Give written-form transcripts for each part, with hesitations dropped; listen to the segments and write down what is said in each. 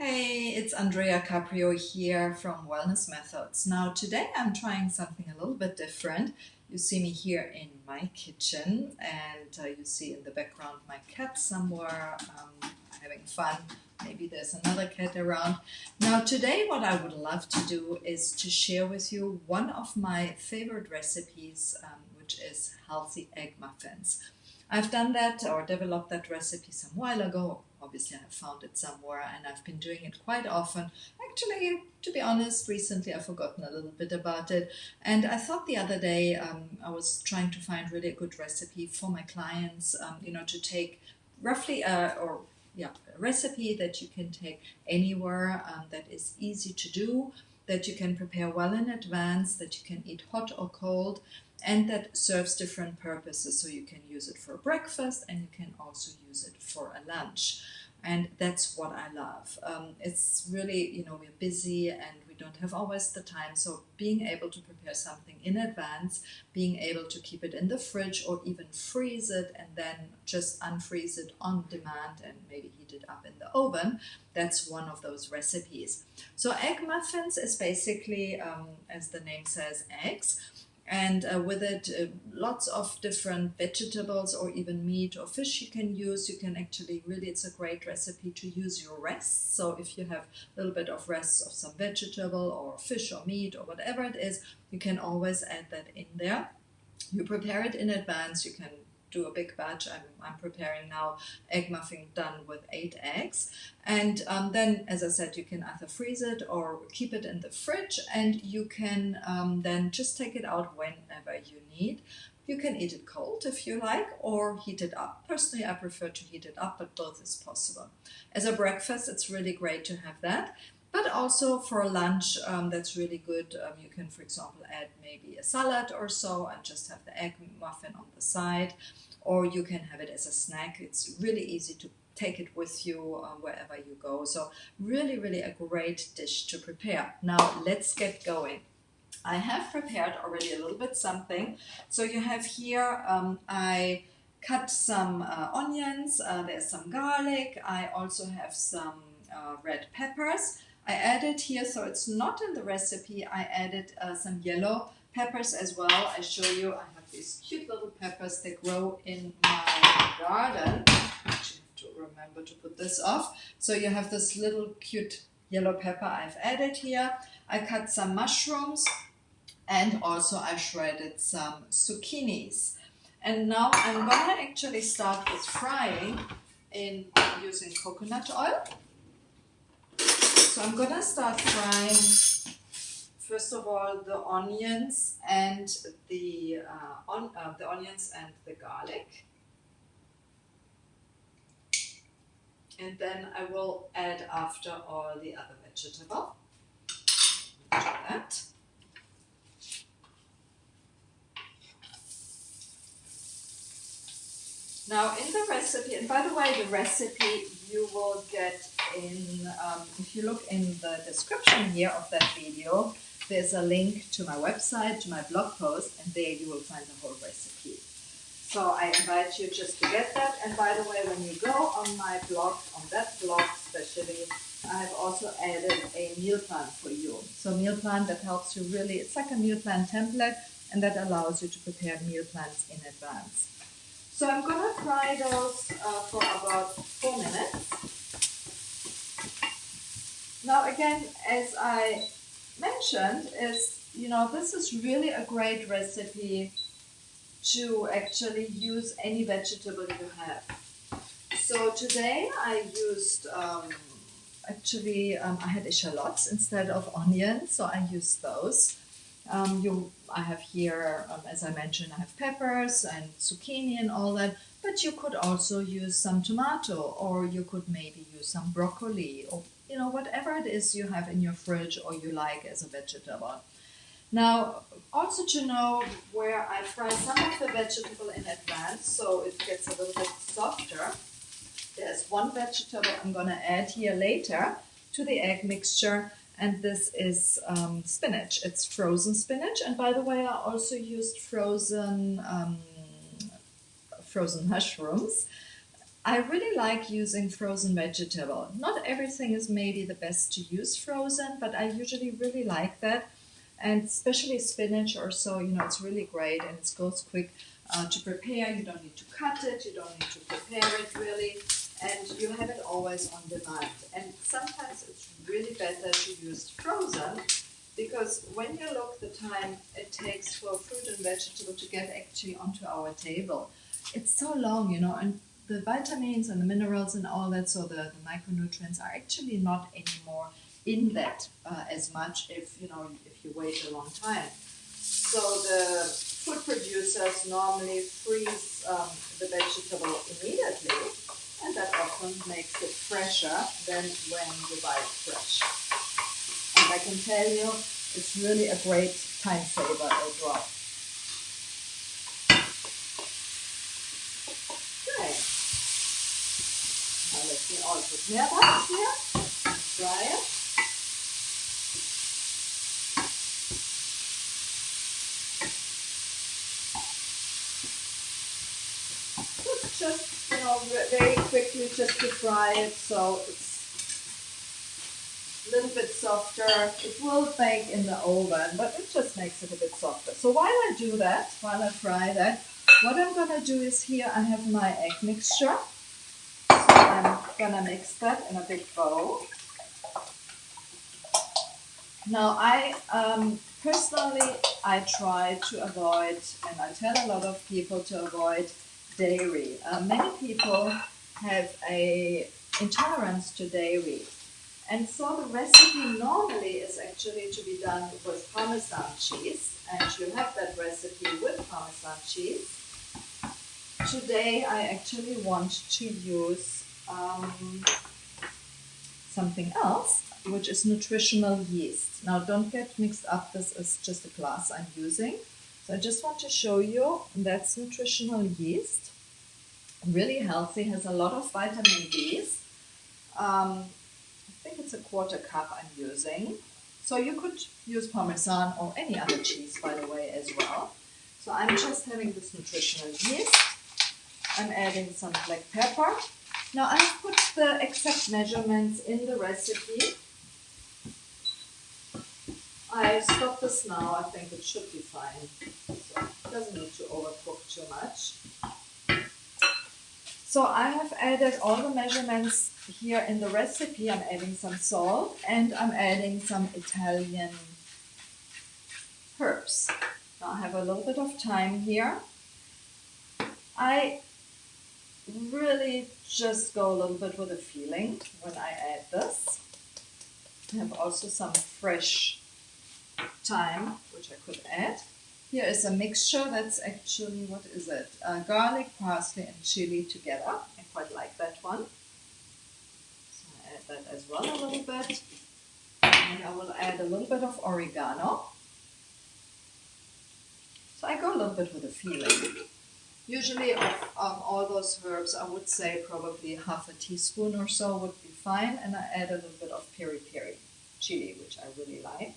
Hey, it's Andrea Caprio here from Wellness Methods. Now, today I'm trying something a little bit different. You see me here in my kitchen, and you see in the background my cat somewhere having fun. Maybe there's another cat around. Now, today, what I would love to do is to share with you one of my favorite recipes, which is healthy egg muffins. I've done that or developed that recipe some while ago. Obviously, I found it somewhere and I've been doing it quite often. Actually, to be honest, recently I've forgotten a little bit about it. And I thought the other day I was trying to find really a good recipe for my clients, to take roughly a recipe that you can take anywhere, that is easy to do, that you can prepare well in advance, that you can eat hot or cold, and that serves different purposes. So you can use it for breakfast and you can also use it for a lunch. And that's what I love. It's really, we're busy and we don't have always the time. So being able to prepare something in advance, being able to keep it in the fridge or even freeze it and then just unfreeze it on demand and maybe heat it up in the oven, that's one of those recipes. So egg muffins is basically, as the name says, eggs. And with it, lots of different vegetables or even meat or fish you can use. You can actually it's a great recipe to use your rests. So if you have a little bit of rests of some vegetable or fish or meat or whatever it is, you can always add that in there. You prepare it in advance. You can do a big batch. I'm preparing now egg muffin done with 8 eggs. And then, as I said, you can either freeze it or keep it in the fridge, and you can then just take it out whenever you need. You can eat it cold if you like, or heat it up. Personally, I prefer to heat it up, but both is possible. As a breakfast, it's really great to have that. But also for lunch, that's really good. You can, for example, add maybe a salad or so and just have the egg muffin on the side. Or you can have it as a snack. It's really easy to take it with you wherever you go. So really, really a great dish to prepare. Now let's get going. I have prepared already a little bit something. So you have here, I cut some onions, there's some garlic. I also have some red peppers. I added here, so it's not in the recipe, I added some yellow peppers as well. I show you, I have these cute little peppers that grow in my garden. I actually have to remember to put this off. So you have this little cute yellow pepper I've added here. I cut some mushrooms and also I shredded some zucchinis. And now I'm gonna actually start with frying using coconut oil. So I'm gonna start frying, first of all, the onions and the garlic, and then I will add after all the other vegetable. Do that. Now in the recipe, and by the way, the recipe you will get in, if you look in the description here of that video, there's a link to my website, to my blog post, and there you will find the whole recipe. So I invite you just to get that. And by the way, when you go on my blog, on that blog especially, I have also added a meal plan for you. So meal plan that helps you really, it's like a meal plan template, and that allows you to prepare meal plans in advance. So I'm going to fry those for about 4 minutes. Now again, as I mentioned, this is really a great recipe to actually use any vegetable you have. So today I used, I had eschalots instead of onions, so I used those. I have here, as I mentioned, I have peppers and zucchini and all that, but you could also use some tomato, or you could maybe use some broccoli, or whatever it is you have in your fridge or you like as a vegetable. Now, also to know where I fry some of the vegetable in advance so it gets a little bit softer. There's one vegetable I'm going to add here later to the egg mixture, and this is spinach. It's frozen spinach, and by the way, I also used frozen mushrooms. I really like using frozen vegetable. Not everything is maybe the best to use frozen, but I usually really like that. And especially spinach or so, it's really great and it goes quick to prepare. You don't need to cut it, you don't need to prepare it really, and you have it always on demand. And sometimes it's really better to use frozen because when you look the time it takes for fruit and vegetable to get actually onto our table, it's so long, and the vitamins and the minerals and all that, so the micronutrients are actually not anymore in that as much if you wait a long time. So the food producers normally freeze the vegetable immediately, and that often makes it fresher than when you buy it fresh. And I can tell you, it's really a great time saver as well. Okay. Now let me all prepare that here. Try it. Just very quickly just to fry it so it's a little bit softer. It will bake in the oven, but it just makes it a bit softer. So while I do that, while I fry that, what I'm gonna do is here I have my egg mixture. So I'm gonna mix that in a big bowl. Now I personally I try to avoid, and I tell a lot of people to avoid dairy. Many people have a intolerance to dairy, and so the recipe normally is actually to be done with Parmesan cheese, and you have that recipe with Parmesan cheese. Today I actually want to use something else, which is nutritional yeast. Now don't get mixed up, this is just a glass I'm using. So I just want to show you that's nutritional yeast. Really healthy, has a lot of vitamin B's. I think it's a 1/4 cup I'm using. So you could use Parmesan or any other cheese, by the way, as well. So I'm just having this nutritional yeast. I'm adding some black pepper. Now I've put the exact measurements in the recipe. I stop this now, I think it should be fine. So it doesn't need to overcook too much. So I have added all the measurements here in the recipe. I'm adding some salt and I'm adding some Italian herbs. Now I have a little bit of thyme here. I really just go a little bit with a feeling when I add this. I have also some fresh thyme, which I could add. Here is a mixture that's actually, what is it? Garlic, parsley, and chili together. I quite like that one. So I add that as well a little bit. And I will add a little bit of oregano. So I go a little bit with a feeling. Usually of all those herbs, I would say probably 1/2 teaspoon or so would be fine. And I add a little bit of peri-peri chili, which I really like.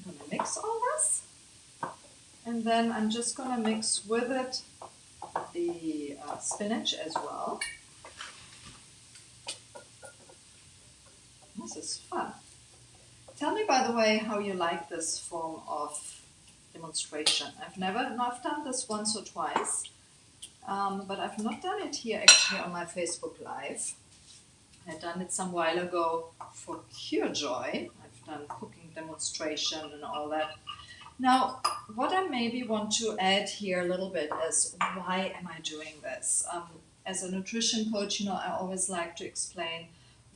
I'm going to mix all this, and then I'm just going to mix with it the spinach as well. This is fun. Tell me, by the way, how you like this form of demonstration. I've done this once or twice, but I've not done it here actually on my Facebook Live. I've done it some while ago for Cure Joy. I've done cooking demonstration and all that. Now, what I maybe want to add here a little bit is why am I doing this? As a nutrition coach, I always like to explain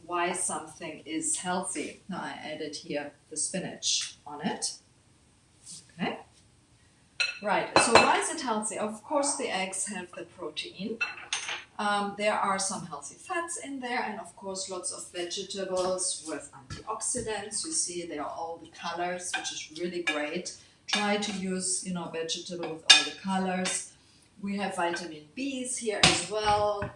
why something is healthy. Now, I added here the spinach on it. Okay. Right, so why is it healthy? Of course, the eggs have the protein. There are some healthy fats in there, and of course lots of vegetables with antioxidants. You see there are all the colors, which is really great. Try to use vegetable with all the colors. We have vitamin B's here as well.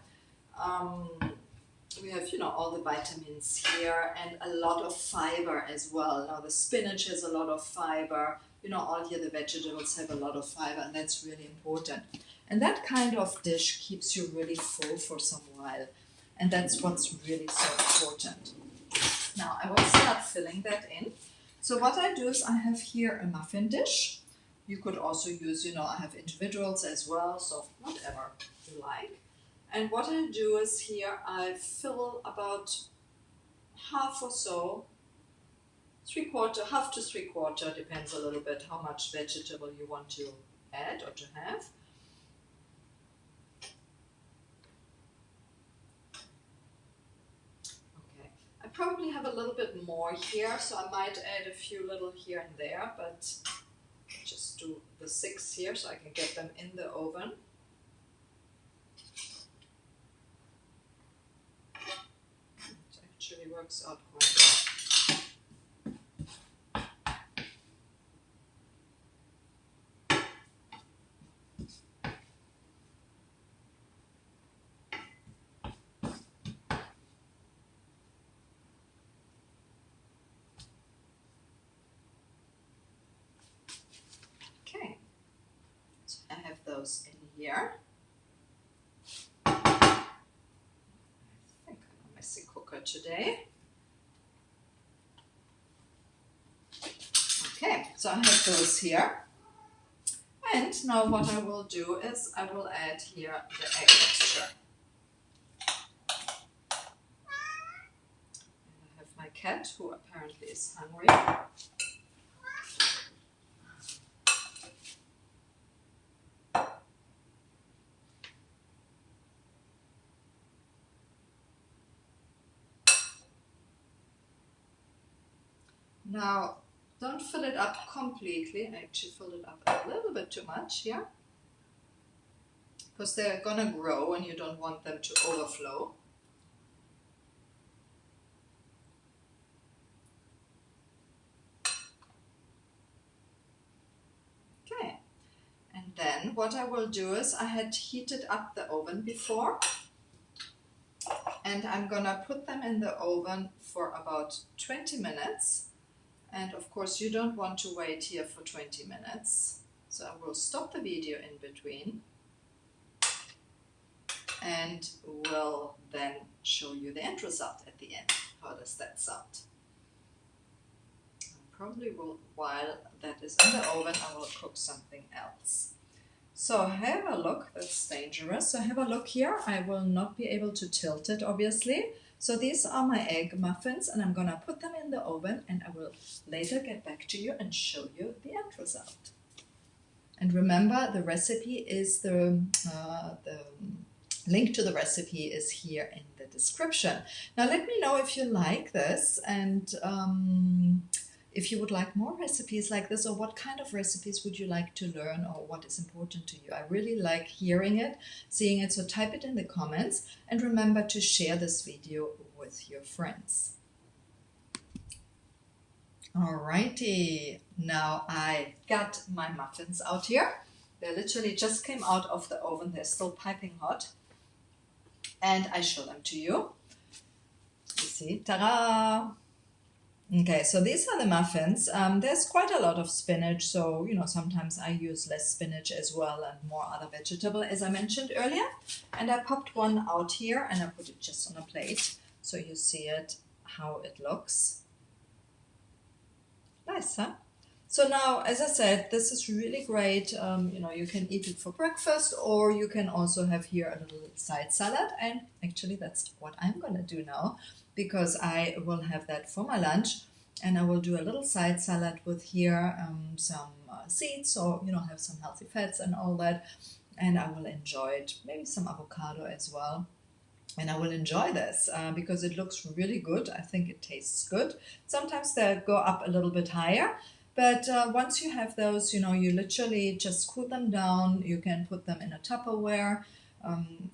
We have all the vitamins here, and a lot of fiber as well. Now the spinach has a lot of fiber. you know, all here the vegetables have a lot of fiber, and that's really important. And that kind of dish keeps you really full for some while. And that's what's really so important. Now I will start filling that in. So what I do is I have here a muffin dish. You could also use, you know, I have individuals as well, so whatever you like. And what I do is here I fill about half or so, half to 3/4, depends a little bit how much vegetable you want to add or to have. Okay, I probably have a little bit more here, so I might add a few little here and there, but just do the 6 here so I can get them in the oven. It actually works out quite well. Okay, so I have those in here. I think I'm a messy cooker today. Okay, so I have those here. And now what I will do is I will add here the egg mixture. And I have my cat who apparently is hungry. Now, don't fill it up completely. I actually fill it up a little bit too much, yeah? Because they're gonna grow and you don't want them to overflow. Okay, and then what I will do is I had heated up the oven before, and I'm gonna put them in the oven for about 20 minutes. And of course you don't want to wait here for 20 minutes. So I will stop the video in between and will then show you the end result at the end. How does that sound? Probably will, while that is in the oven, I will cook something else. So have a look, that's dangerous. So have a look here. I will not be able to tilt it, obviously. So these are my egg muffins, and I'm gonna put them in the oven, and I will later get back to you and show you the end result. And remember, the recipe is the link to the recipe is here in the description. Now let me know if you like this, and if you would like more recipes like this, or what kind of recipes would you like to learn, or what is important to you. I really like hearing it, seeing it, so type it in the comments, and remember to share this video with your friends. Alrighty, now I got my muffins out here. They literally just came out of the oven. They're still piping hot. And I show them to you. You see, ta-da! Okay, so these are the muffins. There's quite a lot of spinach, so you know sometimes I use less spinach as well and more other vegetable, as I mentioned earlier. And I popped one out here and I put it just on a plate, so you see it, how it looks. Nice, huh? So now, as I said, this is really great. You know, you can eat it for breakfast, or you can also have here a little side salad. And actually, that's what I'm gonna do now, because I will have that for my lunch, and I will do a little side salad with here some seeds, or you know, have some healthy fats and all that, and I will enjoy it. Maybe some avocado as well. And I will enjoy this because it looks really good. I think it tastes good. Sometimes they go up a little bit higher, but once you have those, you know, you literally just cool them down. You can put them in a Tupperware.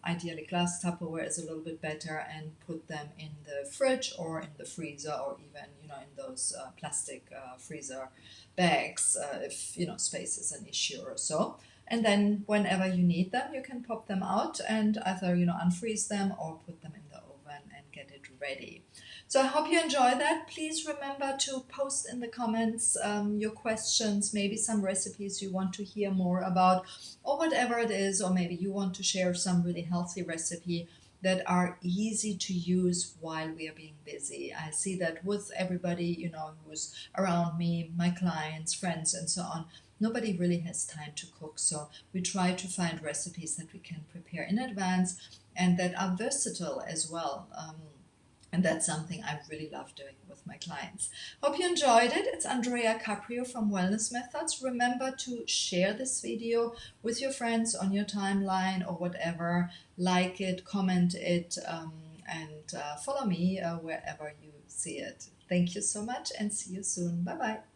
Ideally glass Tupperware is a little bit better, and put them in the fridge or in the freezer, or even, you know, in those plastic freezer bags if, you know, space is an issue or so. And then whenever you need them, you can pop them out and either, you know, unfreeze them or put them in the oven and get it ready. So I hope you enjoy that. Please remember to post in the comments your questions, maybe some recipes you want to hear more about, or whatever it is, or maybe you want to share some really healthy recipe that are easy to use while we are being busy. I see that with everybody, you know, who's around me, my clients, friends, and so on. Nobody really has time to cook, so we try to find recipes that we can prepare in advance and that are versatile as well. And that's something I really love doing with my clients. Hope you enjoyed it. It's Andrea Caprio from Wellness Methods. Remember to share this video with your friends on your timeline or whatever. Like it, comment it, and follow me wherever you see it. Thank you so much and see you soon. Bye-bye.